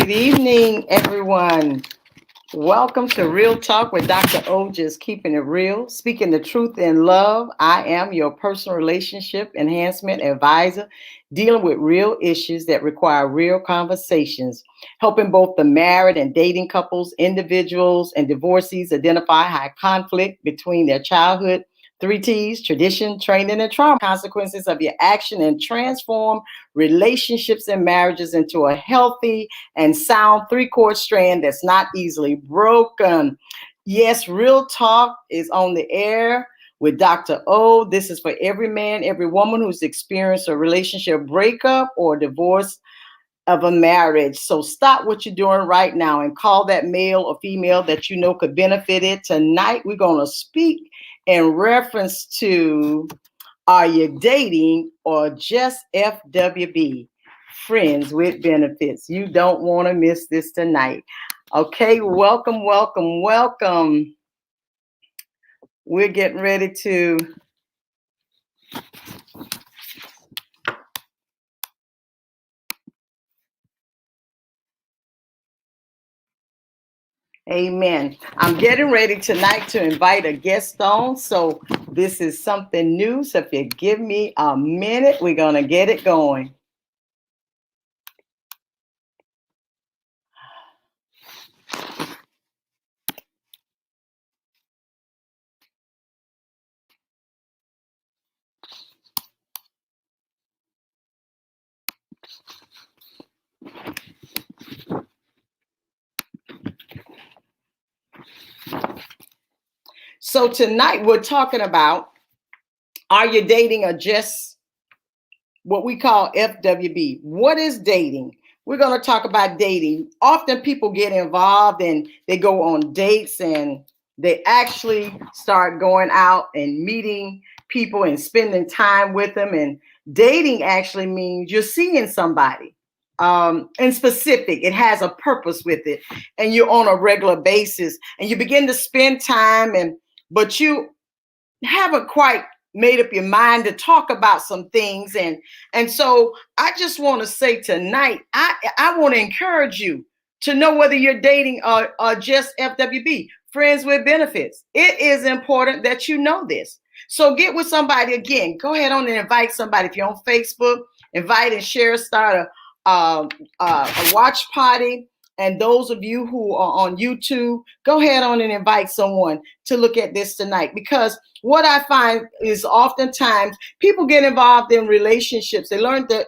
Good evening, everyone. Welcome to Real Talk with Dr. O, just keeping it real, speaking the truth in love. I am your personal relationship enhancement advisor, dealing with real issues that require real conversations, helping both the married and dating couples, individuals, and divorcees identify high conflict between their childhood, three T's, tradition, training, and trauma, consequences of your action, and transform relationships and marriages into a healthy and sound three-chord strand that's not easily broken. Yes, Real Talk is on the air with Dr. O. This is for every man, every woman who's experienced a relationship breakup or divorce of a marriage. So stop what you're doing right now and call that male or female that you know could benefit it. Tonight, we're going to speak in reference to, are you dating or just FWB? Friends with benefits. You don't want to miss this tonight. Okay, welcome, welcome, welcome. We're getting ready to Amen. I'm getting ready tonight to invite a guest on. So this is something new. So if you give me a minute, we're going to get it going. So tonight we're talking about, are you dating or just what we call FWB? What is dating? We're going to talk about dating. Often people get involved and they go on dates and they actually start going out and meeting people and spending time with them. And dating actually means you're seeing somebody in specific. It has a purpose with it, and you're on a regular basis and you begin to spend time, but you haven't quite made up your mind to talk about some things. And so I just want to say tonight, I want to encourage you to know whether you're dating or just FWB, friends with benefits. It is important that you know this. So get with somebody. Again, go ahead on and invite somebody. If you're on Facebook, invite and share, start a watch party. And those of you who are on YouTube, go ahead on and invite someone to look at this tonight. Because what I find is oftentimes people get involved in relationships. They learn to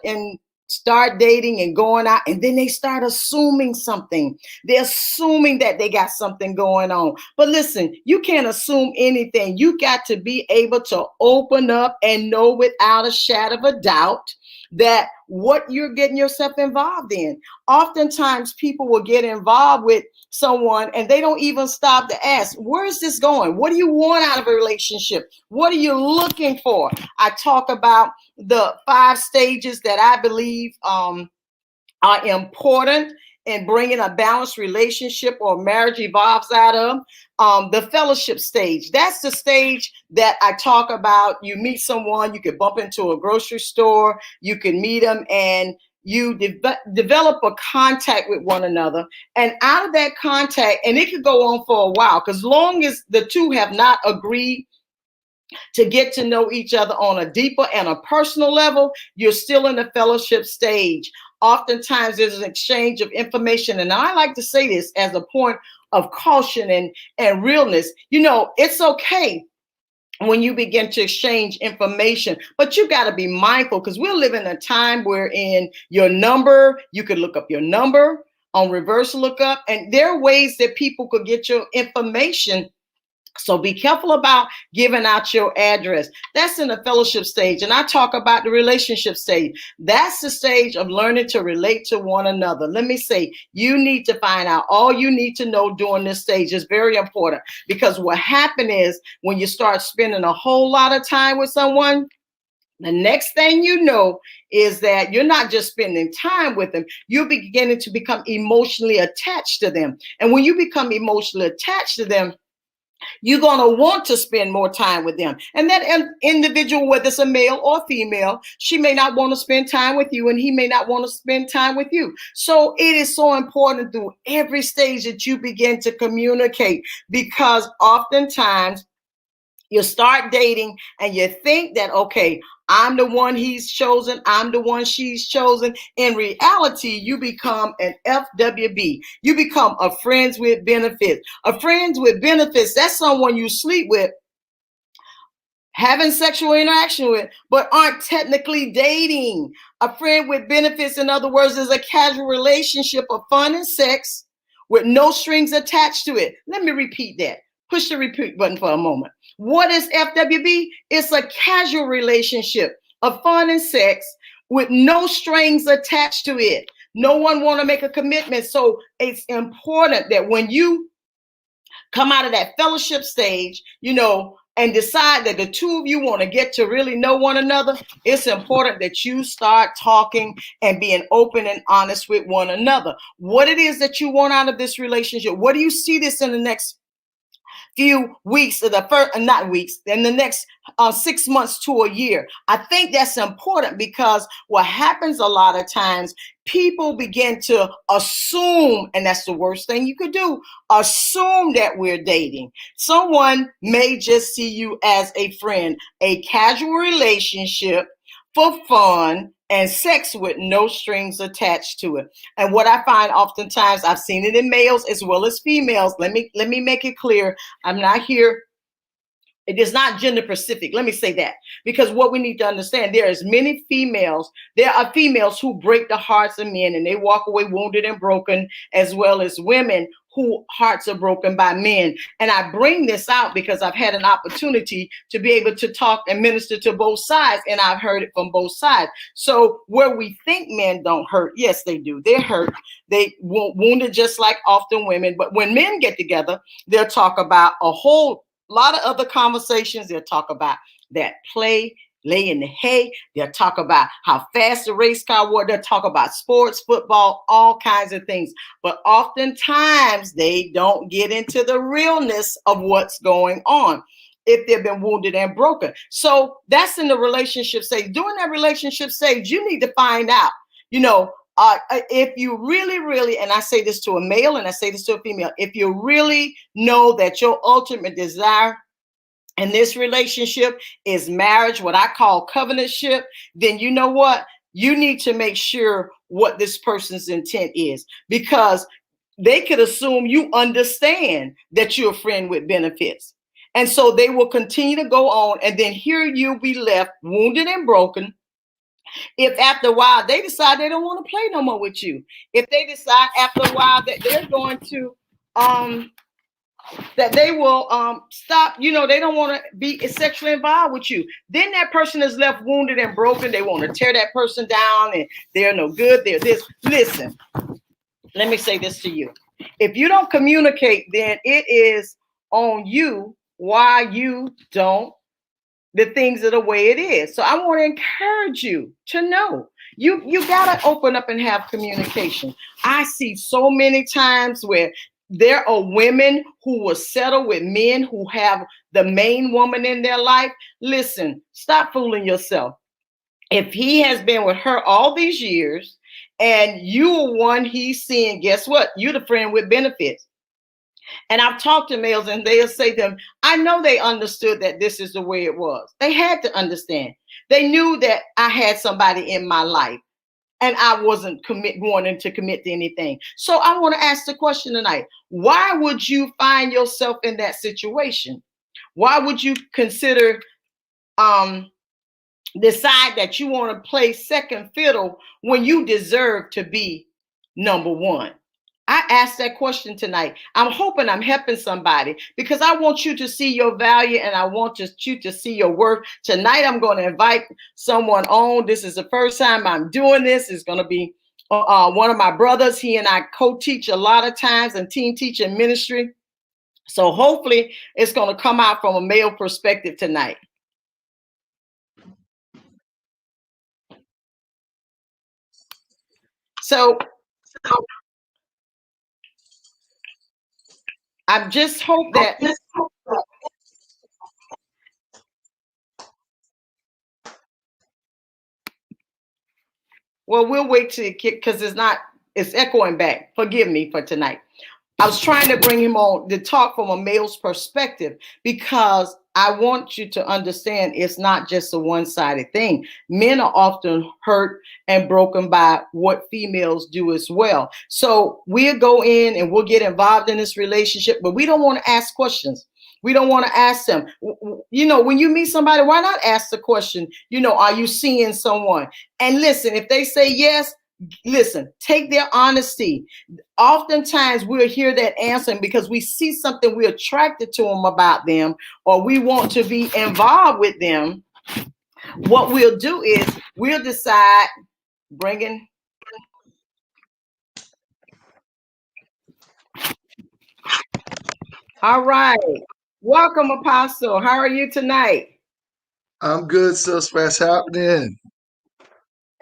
start dating and going out, and then they start assuming something. They're assuming that they got something going on. But listen, you can't assume anything. You got to be able to open up and know without a shadow of a doubt that what you're getting yourself involved in. Oftentimes people will get involved with someone and they don't even stop to ask, where is this going? What do you want out of a relationship? What are you looking for? I talk about the 5 stages that I believe are important in bringing a balanced relationship or marriage evolves out of. The fellowship stage, that's the stage that I talk about. You meet someone, you could bump into a grocery store, you can meet them, and you develop a contact with one another. And out of that contact, and it could go on for a while, because long as the two have not agreed to get to know each other on a deeper and a personal level, you're still in the fellowship stage. Oftentimes there's an exchange of information. And I like to say this as a point of caution and realness. You know, it's okay when you begin to exchange information, but you got to be mindful, because we're living in a time wherein your number, you could look up your number on reverse lookup, and there are ways that people could get your information. So be careful about giving out your address. That's in the fellowship stage. And I talk about the relationship stage. That's the stage of learning to relate to one another. Let me say, you need to find out all you need to know during this stage. Is very important, because what happens is when you start spending a whole lot of time with someone, the next thing you know is that you're not just spending time with them, you're beginning to become emotionally attached to them. And when you become emotionally attached to them, You're going to want to spend more time with them. And that individual, whether it's a male or female, she may not want to spend time with you and he may not want to spend time with you. So it is so important through every stage that you begin to communicate, because oftentimes you start dating and you think that, okay, I'm the one he's chosen, I'm the one she's chosen. In reality, you become an FWB. You become a friends with benefits. A friends with benefits, that's someone you sleep with, having sexual interaction with, but aren't technically dating. A friend with benefits, in other words, is a casual relationship of fun and sex with no strings attached to it. Let me repeat that. Push the repeat button for a moment. What is FWB? It's a casual relationship of fun and sex with no strings attached to it. No one want to make a commitment. So it's important that when you come out of that fellowship stage, and decide that the two of you want to get to really know one another, it's important that you start talking and being open and honest with one another. What it is that you want out of this relationship. What do you see this in the next few weeks, or the first, not weeks, in the next 6 months to a year? I think that's important, because what happens a lot of times, people begin to assume, and that's the worst thing you could do, assume that we're dating. Someone may just see you as a friend, a casual relationship for fun and sex with no strings attached to it. And what I find oftentimes, I've seen it in males as well as females. Let me make it clear. I'm not here. It is not gender specific. Let me say that, because what we need to understand, there are females who break the hearts of men and they walk away wounded and broken, as well as women who hearts are broken by men. And I bring this out because I've had an opportunity to be able to talk and minister to both sides, and I've heard it from both sides. So where we think men don't hurt, yes, they do. They're hurt. They wounded just like often women. But when men get together, they'll talk about a whole lot of other conversations. They'll talk about that play, lay in the hay. They'll talk about how fast the race car was. They'll talk about sports, football, all kinds of things. But oftentimes they don't get into the realness of what's going on if they've been wounded and broken. So that's in the relationship stage. During that relationship stage, you need to find out, if you really, and I say this to a male and I say this to a female, if you really know that your ultimate desire in this relationship is marriage, what I call covenantship, then you know what? You need to make sure what this person's intent is, because they could assume you understand that you're a friend with benefits. And so they will continue to go on, and then here you'll be left wounded and broken. If after a while they decide they don't want to play no more with you, if they decide after a while that they're going to that they will stop, they don't want to be sexually involved with you, then that person is left wounded and broken. They want to tear that person down and they're no good, they're this. Listen, let me say this to you. If you don't communicate, then it is on you why you don't the things are the way it is. So I want to encourage you to know you got to open up and have communication. I see so many times where there are women who will settle with men who have the main woman in their life. Listen, stop fooling yourself. If he has been with her all these years and you are one he's seeing, guess what? You're the friend with benefits. And I've talked to males and they'll say to them, I know they understood that this is the way it was. They had to understand. They knew that I had somebody in my life and I wasn't wanting to commit to anything. So I want to ask the question tonight. Why would you find yourself in that situation? Why would you consider decide that you want to play second fiddle when you deserve to be number one? I asked that question tonight. I'm hoping I'm helping somebody, because I want you to see your value and I want you to see your worth. Tonight, I'm going to invite someone on. This is the first time I'm doing this. It's going to be one of my brothers. He and I co-teach a lot of times and team teaching ministry. So hopefully it's going to come out from a male perspective tonight. So I just hope that. Well, we'll wait till it kick because it's echoing back. Forgive me for tonight. I was trying to bring him on to talk from a male's perspective because I want you to understand it's not just a one-sided thing. Men are often hurt and broken by what females do as well. So we'll go in and we'll get involved in this relationship, but we don't want to ask questions. We don't want to ask them. You know, when you meet somebody, why not ask the question, you know, are you seeing someone? And listen, if they say yes, listen, take their honesty. Oftentimes we'll hear that answer because we see something we're attracted to them about them, or we want to be involved with them. What we'll do is we'll decide bringing. All right. Welcome, Apostle. How are you tonight? I'm good, sis. What's happening?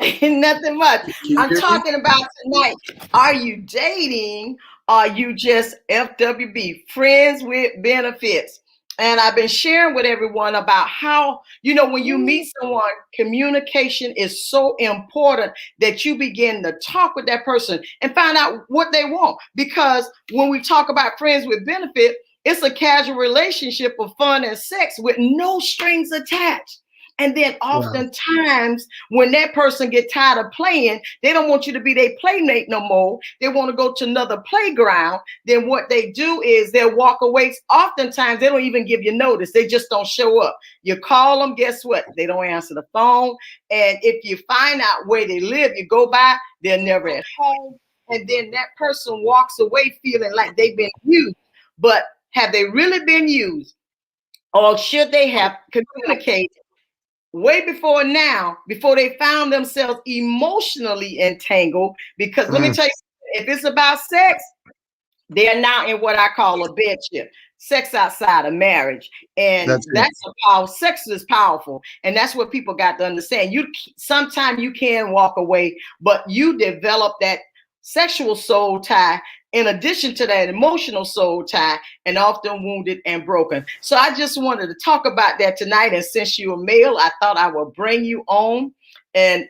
Nothing much. Can you I'm hear me? talking about tonight. Are you dating? Are you just FWB, friends with benefits? And I've been sharing with everyone about how, you know, when you meet someone, communication is so important that you begin to talk with that person and find out what they want. Because when we talk about friends with benefit, it's a casual relationship of fun and sex with no strings attached. And then Wow. oftentimes when that person get tired of playing, they don't want you to be their playmate no more. They want to go to another playground. Then what they do is they'll walk away. Oftentimes they don't even give you notice. They just don't show up. You call them, guess what? They don't answer the phone. And if you find out where they live, you go by, they're never at home. And then that person walks away feeling like they've been used. But have they really been used? Or should they have communicated way before now, before they found themselves emotionally entangled? Because let me tell you, if it's about sex, they're now in what I call a bedship, sex outside of marriage. And that's a power. Sex is powerful. And that's what people got to understand. Sometimes you can walk away, but you develop that sexual soul tie in addition to that emotional soul tie, and often wounded and broken. So I just wanted to talk about that tonight. And since you're a male, I thought I would bring you on and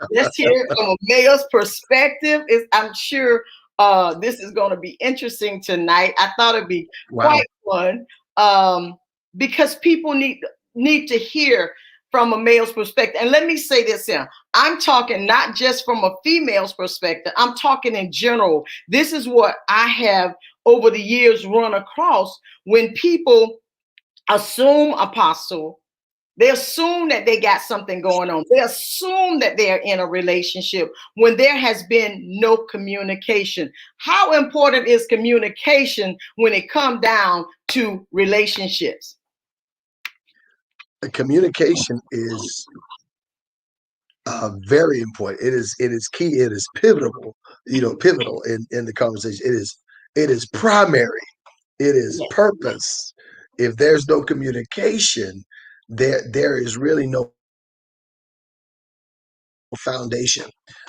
let's hear it from a male's perspective. I'm sure this is going to be interesting tonight. I thought it'd be quite fun because people need to hear from a male's perspective. And let me say this here. I'm talking not just from a female's perspective. I'm talking in general. This is what I have over the years run across when people assume, Apostle, they assume that they got something going on. They assume that they're in a relationship when there has been no communication. How important is communication when it comes down to relationships? Communication is very important. It is key. It is pivotal. Pivotal in the conversation. It is primary. It is purpose. If there's no communication, there is really no foundation.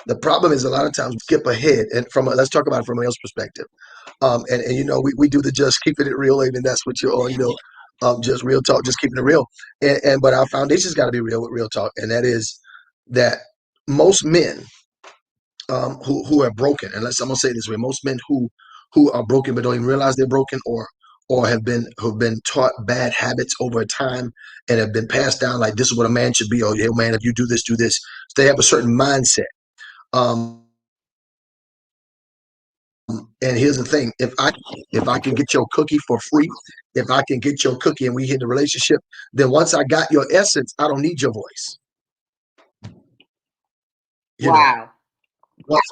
The problem is a lot of times we skip ahead, and let's talk about it from a male's perspective. And we do the just keeping it real, even that's what you're on. Just real talk, just keeping it real. But our foundation's got to be real with real talk, and that is that most men who are broken, and I'm gonna say it this way, most men who are broken but don't even realize they're broken, or have been taught bad habits over time and have been passed down like this is what a man should be. Oh, yeah, man, if you do this, do this. So they have a certain mindset. And here's the thing: if I can get your cookie for free, if I can get your cookie and we hit the relationship, then once I got your essence, I don't need your voice. Wow.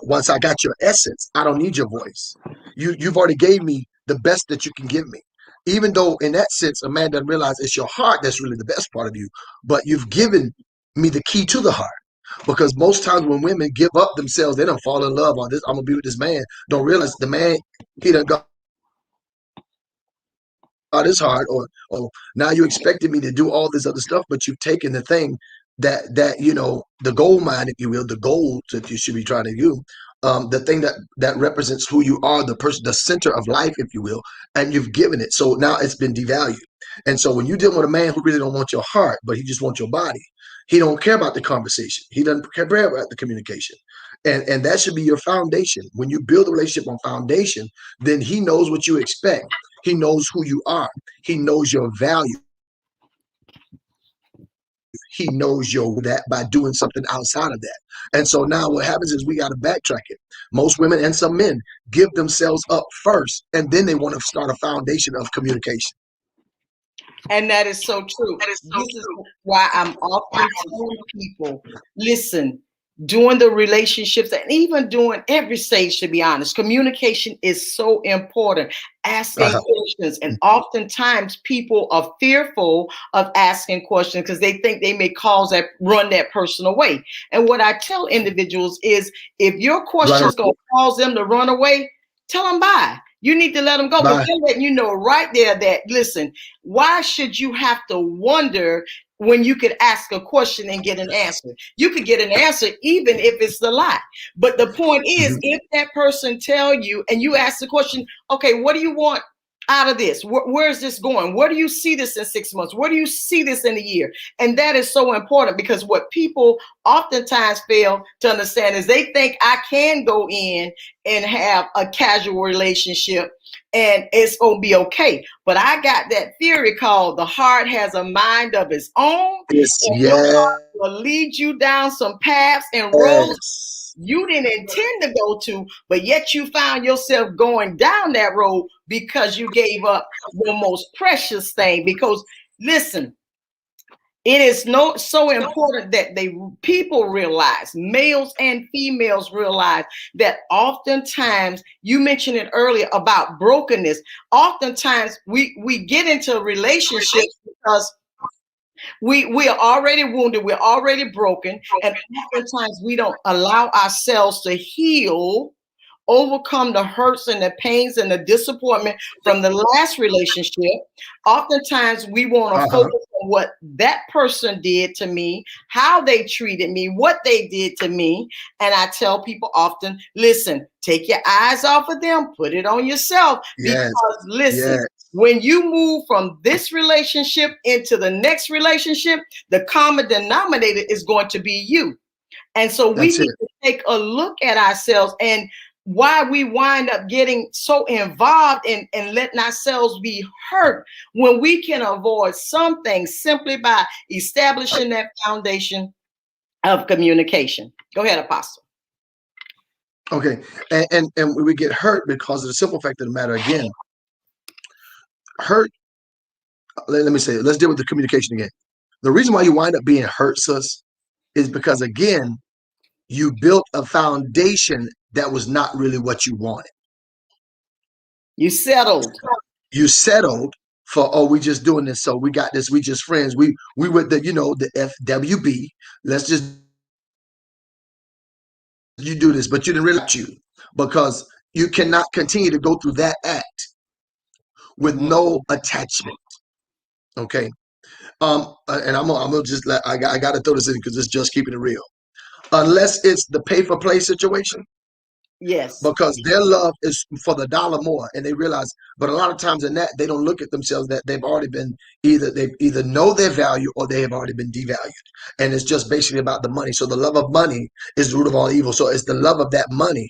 Once I got your essence, I don't need your voice. You've already gave me the best that you can give me. Even though in that sense, a man doesn't realize it's your heart that's really the best part of you, but you've given me the key to the heart. Because most times when women give up themselves, they don't fall in love on this. I'm gonna be with this man. Don't realize the man, he done got his heart, or now you expected me to do all this other stuff, but you've taken the thing that the gold mine, if you will, the gold that you should be trying to do, the thing that represents who you are, the person, the center of life, if you will, and you've given it. So now it's been devalued. And so when you deal with a man who really don't want your heart, but he just wants your body, he don't care about the conversation. He doesn't care about the communication. And that should be your foundation. When you build a relationship on foundation, then he knows what you expect. He knows who you are. He knows your value. He knows that by doing something outside of that. And so now what happens is we got to backtrack it. Most women and some men give themselves up first, and then they want to start a foundation of communication. And that is so true. This is why I'm often telling people, listen, during the relationships and even during every stage, to be honest, communication is so important. Asking questions. And oftentimes people are fearful of asking questions because they think they may run that person away. And what I tell individuals is, if your questions going to cause them to run away, tell them bye. You need to let them go. But they're letting you know right there that, listen, why should you have to wonder when you could ask a question and get an answer? You could get an answer even if it's the lie. But the point is, if that person tell you and you ask the question, okay, what do you want out of this? Where is this going? Where do you see this in 6 months? Where do you see this in a year? And that is so important, because what people oftentimes fail to understand is they think I can go in and have a casual relationship and it's going to be okay. But I got that theory called the heart has a mind of its own. Your heart will lead you down some paths and roads you didn't intend to go to, but yet you found yourself going down that road because you gave up the most precious thing. Because listen, it is so important that people realize, males and females realize, that oftentimes, you mentioned it earlier about brokenness. Oftentimes we get into relationships because we are already wounded, we're already broken, and oftentimes we don't allow ourselves to heal, overcome the hurts and the pains and the disappointment from the last relationship. Oftentimes we want to focus on what that person did to me, how they treated me, what they did to me. And I tell people often, listen, take your eyes off of them, put it on yourself. Because listen, when you move from this relationship into the next relationship, the common denominator is going to be you. And so we need to take a look at ourselves and why we wind up getting so involved in letting ourselves be hurt, when we can avoid some things simply by establishing that foundation of communication. Go ahead, Apostle. Okay. And we get hurt because of the simple fact of the matter. Again, hurt. Let me say it. Let's deal with the communication again. The reason why you wind up being hurt, sis, is because, again, you built a foundation that was not really what you wanted. You settled. You settled for, oh, we just doing this, so we got this, we just friends. We with the, the FWB. Let's just you do this, but you didn't realize because you cannot continue to go through that act with no attachment. Okay. And I'm gonna just I gotta throw this in because it's just keeping it real. Unless it's the pay for play situation. Yes. Because their love is for the dollar more, and they realize, but a lot of times in that, they don't look at themselves that they've already been they either know their value or they have already been devalued. And it's just basically about the money. So the love of money is the root of all evil. So it's the love of that money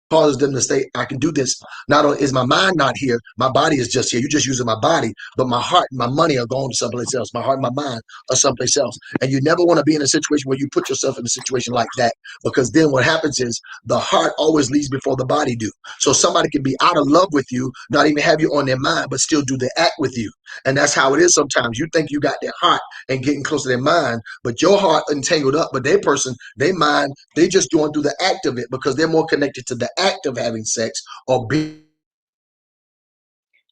causes them to say, I can do this. Not only is my mind not here, my body is just here. You're just using my body, but my heart and my money are going to someplace else. My heart and my mind are someplace else. And you never want to be in a situation where you put yourself in a situation like that, because then what happens is the heart always leads before the body do. So somebody can be out of love with you, not even have you on their mind, but still do the act with you. And that's how it is sometimes. You think you got their heart and getting close to their mind, but your heart entangled up, but their person, their mind, they just going through the act of it because they're more connected to the act of having sex or being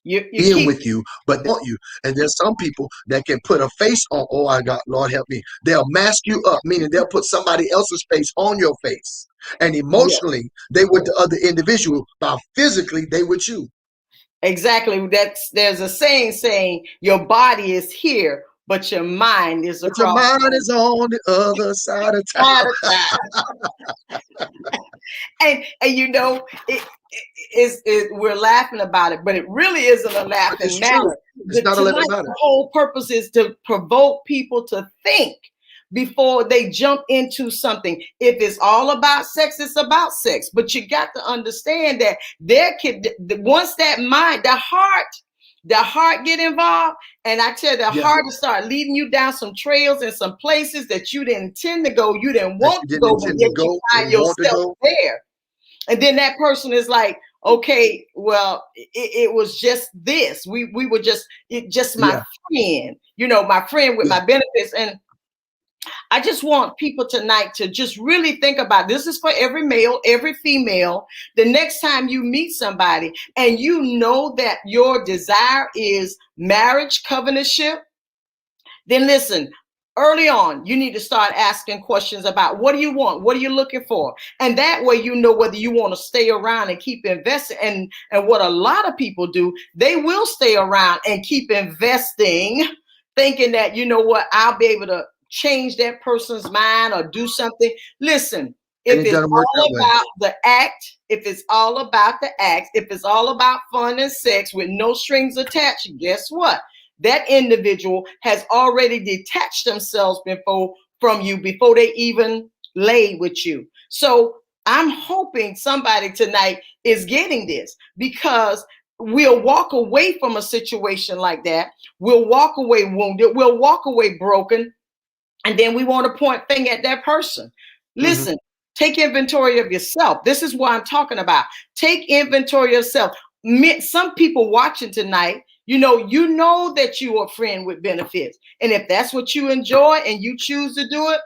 with you, but they want you. And there's some people that can put a face on, oh, I got, Lord help me. They'll mask you up, meaning they'll put somebody else's face on your face. And emotionally, they with the other individual, but physically, they with you. Exactly. There's a saying your body is here, but your mind is But your across mind is on the other side of the town. other side. And you know, we're laughing about it, but it really isn't a It's laughing true. matter. It's not a Tonight, living matter. the whole purpose is to provoke people to think before they jump into something. If it's all about sex, it's about sex. But you got to understand that once that mind, the heart get involved, and I tell you, the Yeah. heart will start leading you down some trails and some places that you didn't intend to go, you didn't That want you to didn't go, but intend to yet you go, find didn't want to yourself go. there. And then that person is like, okay, well, it was just this. We were just my Yeah. friend, my friend with Yeah. my benefits. And I just want people tonight to just really think about this. Is for every male, every female. The next time you meet somebody and you know that your desire is marriage, covenantship, then listen. Early on, you need to start asking questions about what do you want? What are you looking for? And that way you know whether you want to stay around and keep investing. And what a lot of people do, they will stay around and keep investing, thinking that, you know what, I'll be able to change that person's mind or do something. Listen, And if it it's doesn't work that all way. about the act, if it's all about the act, if it's all about fun and sex with no strings attached, guess what? That individual has already detached themselves from you before they even lay with you. So I'm hoping somebody tonight is getting this, because we'll walk away from a situation like that. We'll walk away wounded. We'll walk away broken. And then we want to point finger at that person. Mm-hmm. Listen, take inventory of yourself. This is what I'm talking about. Take inventory of yourself. Some people watching tonight, you know that you are a friend with benefits. And if that's what you enjoy and you choose to do it,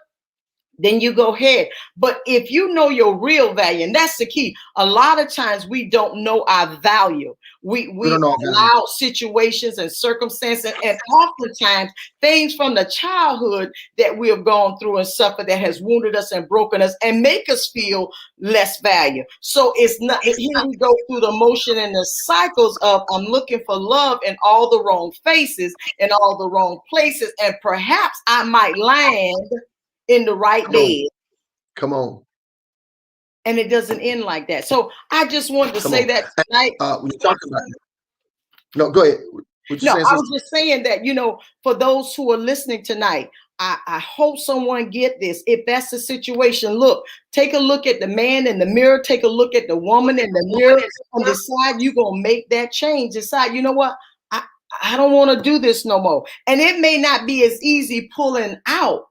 then you go ahead. But if you know your real value, and that's the key, a lot of times we don't know our value. We We don't know our value. allow situations and circumstances, and oftentimes things from the childhood that we have gone through and suffered that has wounded us and broken us and make us feel less value. So it's not here we go through the motion and the cycles of I'm looking for love in all the wrong faces and all the wrong places, and perhaps I might land in the right Come on. bed. Come on. And it doesn't end like that. So I just wanted to Come say on. that tonight. When you talk about it, no, go ahead. What you No, saying, I was sister? just saying that, for those who are listening tonight, I hope someone get this. If that's the situation, look, take a look at the man in the mirror, take a look at the woman in the mirror, and decide you're going to make that change. Decide, you know what? I don't want to do this no more. And it may not be as easy pulling out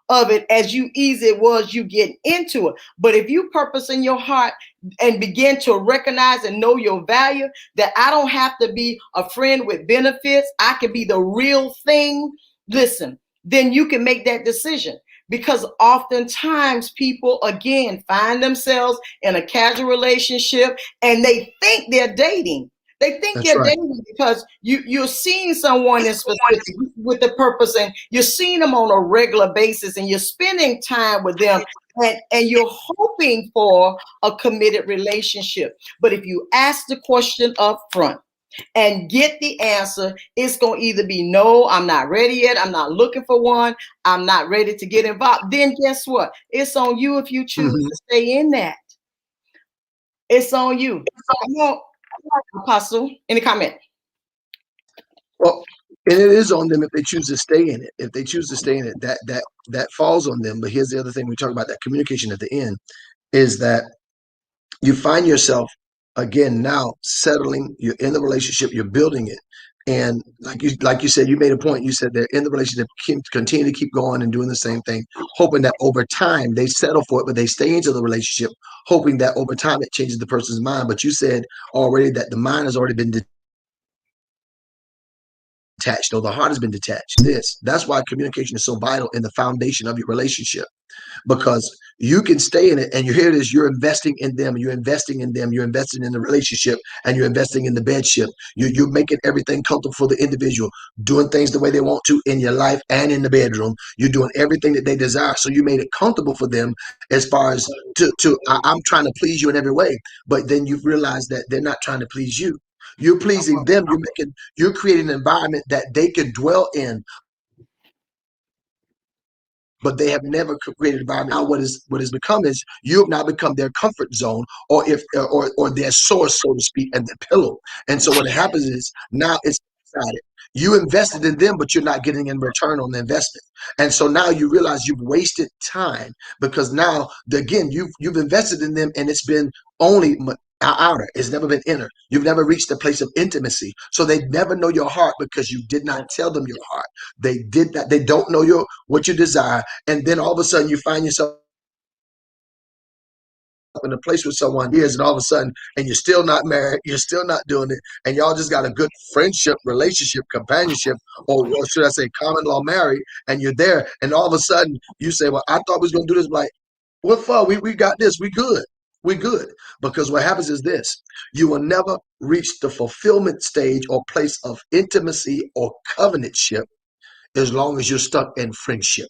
of it as easy it was you get into it. But if you purpose in your heart and begin to recognize and know your value, that I don't have to be a friend with benefits, I can be the real thing. Listen, then you can make that decision. Because oftentimes people, again, find themselves in a casual relationship and they think they're dating. They think That's they're right. dating because you're seeing someone in specific with the purpose, and you're seeing them on a regular basis, and you're spending time with them, and you're hoping for a committed relationship. But if you ask the question up front and get the answer, it's going to either be no, I'm not ready yet, I'm not looking for one, I'm not ready to get involved. Then guess what? It's on you if you choose Mm-hmm. to stay in that. It's on you. Come on, Apostle. Any comment? Well, and it is on them if they choose to stay in it. If they choose to stay in it, that falls on them. But here's the other thing we talk about: that communication at the end is that you find yourself again now settling. You're in the relationship. You're building it, and like you said, you made a point. You said they're in the relationship, continue to keep going and doing the same thing, hoping that over time they settle for it, but they stay into the relationship, hoping that over time it changes the person's mind. But you said already that the mind has already been detached, or the heart has been detached. That's why communication is so vital in the foundation of your relationship, because you can stay in it and you hear this, you're investing in them, you're investing in them, you're investing in the relationship, and you're investing in the bedship. You're making everything comfortable for the individual, doing things the way they want to in your life and in the bedroom. You're doing everything that they desire, so you made it comfortable for them, as far as I'm trying to please you in every way. But then you realize that they're not trying to please you. You're pleasing them. You're creating an environment that they can dwell in but they have never created an environment. Now what has become is you have now become their comfort zone, or if or their source, so to speak, and their pillow. And so what happens is now it's decided. You invested in them, but you're not getting in return on the investment. And so now you realize you've wasted time, because now again you've invested in them, and it's been only outer. It's never been inner. You've never reached a place of intimacy. So they never know your heart because you did not tell them your heart. They did that. They don't know what you desire. And then all of a sudden you find yourself in a place with someone years, and all of a sudden, and you're still not married, you're still not doing it, and y'all just got a good friendship, relationship, companionship, or should I say common law married, and you're there, and all of a sudden you say, well, I thought we was gonna do this. Like, what for? We got this, we good. We good. Because what happens is this: you will never reach the fulfillment stage or place of intimacy or covenantship as long as you're stuck in friendship.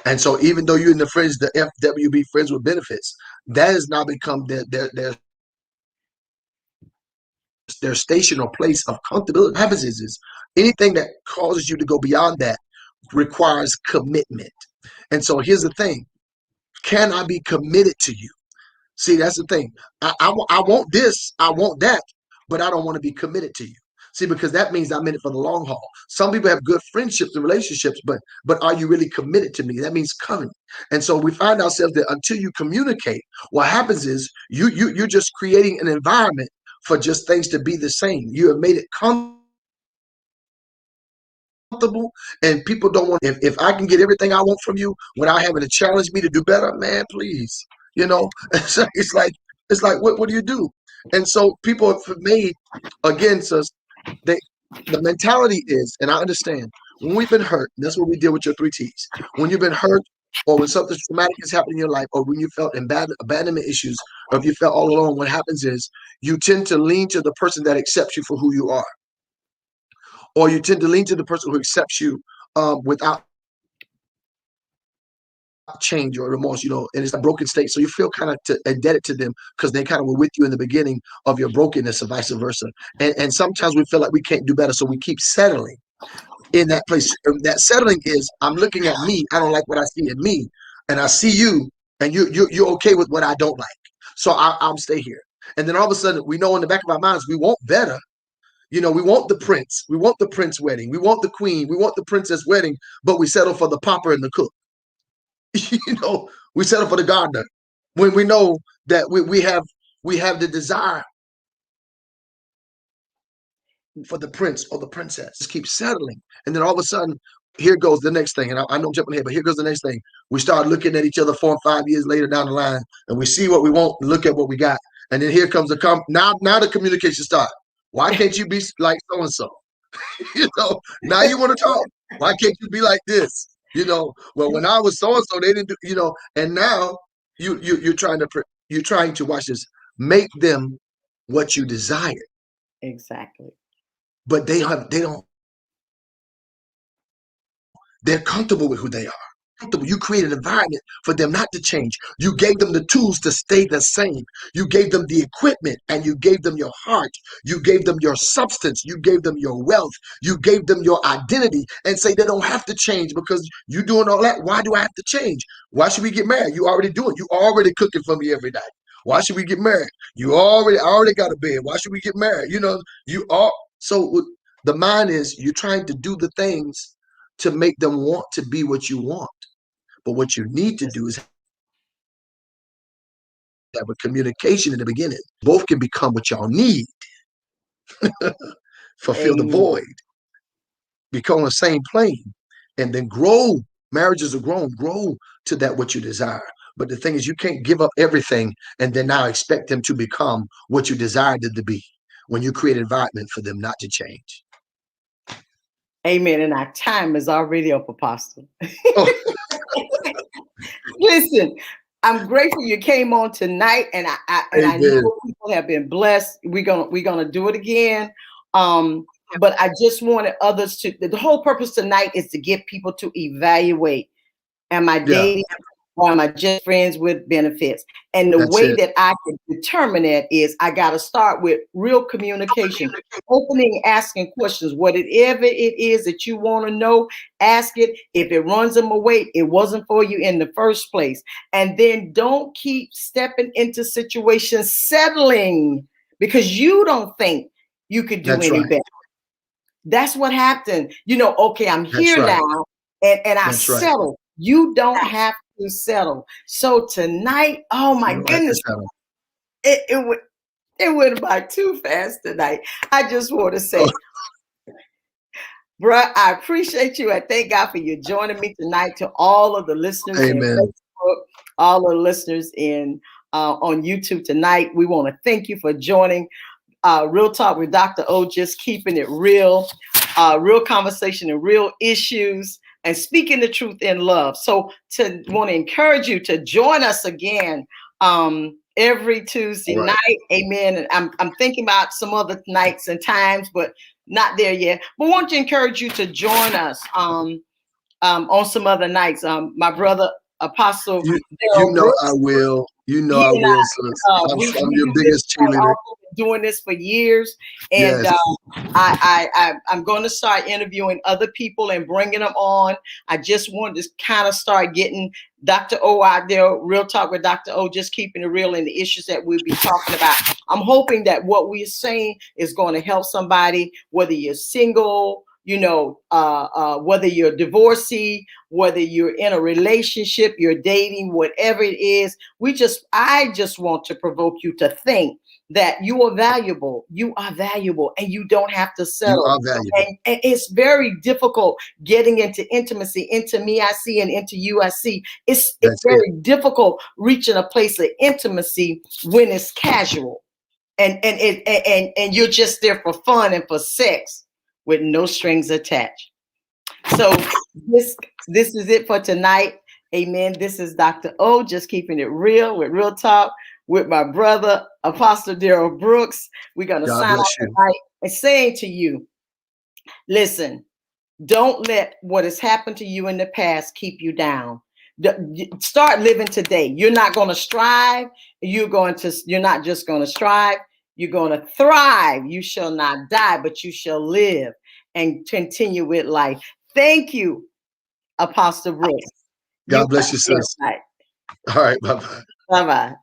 And so even though you're in the friends, the FWB, friends with benefits, that has now become their station or place of comfortability. What happens is anything that causes you to go beyond that requires commitment. And so here's the thing: can I be committed to you? See, that's the thing. I want this, I want that, but I don't want to be committed to you. See, because that means I'm in it for the long haul. Some people have good friendships and relationships, but are you really committed to me? That means covenant. And so we find ourselves that until you communicate, what happens is you're just creating an environment for just things to be the same. You have made it comfortable, and people don't want. If I can get everything I want from you without having to challenge me to do better, man, please. It's like what do you do? And so people have made, again, so they the mentality is, and I understand, when we've been hurt, that's what we deal with your 3 T's. When you've been hurt, or when something traumatic has happened in your life, or when you felt abandonment issues, or if you felt all alone, what happens is you tend to lean to the person that accepts you for who you are, or you tend to lean to the person who accepts you without change or remorse, and it's a broken state. So you feel kind of indebted to them because they kind of were with you in the beginning of your brokenness, or vice versa. And sometimes we feel like we can't do better, so we keep settling in that place. That settling is, I'm looking at me, I don't like what I see in me, and I see you, and you're okay with what I don't like, so I'll stay here. And then all of a sudden, we know in the back of our minds we want better. We want the prince, we want the prince wedding, we want the queen, we want the princess wedding, but we settle for the pauper and the cook. We settle for the gardener when we know that we have the desire for the prince or the princess. Just keep settling, and then all of a sudden, here goes the next thing. And I know I'm jumping ahead, but here goes the next thing. We start looking at each other 4 and 5 years later down the line, and we see what we want and look at what we got, and then here comes now the communication starts. Why can't you be like so and so? Now you want to talk. Why can't you be like this? Well, when I was so and so, they didn't do. And now you're trying to watch this, make them what you desire. Exactly. But they're comfortable with who they are. You create an environment for them not to change. You gave them the tools to stay the same. You gave them the equipment, and you gave them your heart. You gave them your substance. You gave them your wealth. You gave them your identity, and say they don't have to change because you're doing all that. Why do I have to change? Why should we get married? You already do it. You already cooking for me every day. Why should we get married? I already got a bed. Why should we get married? You are. So the mind is, you're trying to do the things to make them want to be what you want. But what you need to do is have a communication in the beginning. Both can become what y'all need. Fulfill the void. Become on the same plane. And then grow. Marriages are grow to that what you desire. But the thing is, you can't give up everything and then now expect them to become what you desired them to be when you create an environment for them not to change. Amen. And our time is already up, Apostle. Oh. Listen, I'm grateful you came on tonight, and I know people have been blessed. We're gonna do it again. But I just wanted others to. The whole purpose tonight is to get people to evaluate: am I dating or am I just friends with benefits? And the That's way it. that I can determine that is I got to start with real communication, opening, asking questions. Whatever it is that you want to know, ask it. If it runs them away, it wasn't for you in the first place. And then don't keep stepping into situations, settling because you don't think you could do That's any right. better. That's what happened. Okay, I'm That's here right. now, and I That's right. settle. You don't have to settle. So tonight, oh my You don't have to goodness, settle. it went by too fast tonight. I just want to Oh, say, bruh, I appreciate you. I thank God for you joining me tonight. To all of the listeners in amen. Facebook, all the listeners in on YouTube tonight, we want to thank you for joining Real Talk with Dr. O, just keeping it real, real conversation and real issues, and speaking the truth in love. So to want to encourage you to join us again every Tuesday All right. night. Amen. And I'm thinking about some other nights and times, but not there yet. But want to encourage you to join us on some other nights. My brother Apostle You Daryl know I Brooks, will. You know he I and will, sis. I'm we your do this biggest quite cheerleader. often, doing this for years, and Yes. I'm going to start interviewing other people and bringing them on. I just wanted to kind of start getting Dr. O out there, Real Talk with Dr. O, just keeping it real and the issues that we'll be talking about. I'm hoping that what we're saying is going to help somebody, whether you're single, whether you're divorcee, whether you're in a relationship, you're dating, whatever it is. I just want to provoke you to think that you are valuable. You are valuable, and you don't have to You settle. are valuable. And it's very difficult getting into intimacy, into me I see, and into you I see. It's That's it. very difficult reaching a place of intimacy when it's casual, and you're just there for fun and for sex with no strings attached. So this is it for tonight. Amen. This is Dr. O, just keeping it real with Real Talk with my brother, Apostle Daryl Brooks. We're going to God sign off bless you. tonight and saying to you, listen, don't let what has happened to you in the past keep you down. Start living today. You're not going to strive. You're not just going to strive. You're going to thrive. You shall not die, but you shall live and continue with life. Thank you, Apostle Brooks. God bless you, sis. Night. All right. Bye-bye. Bye-bye.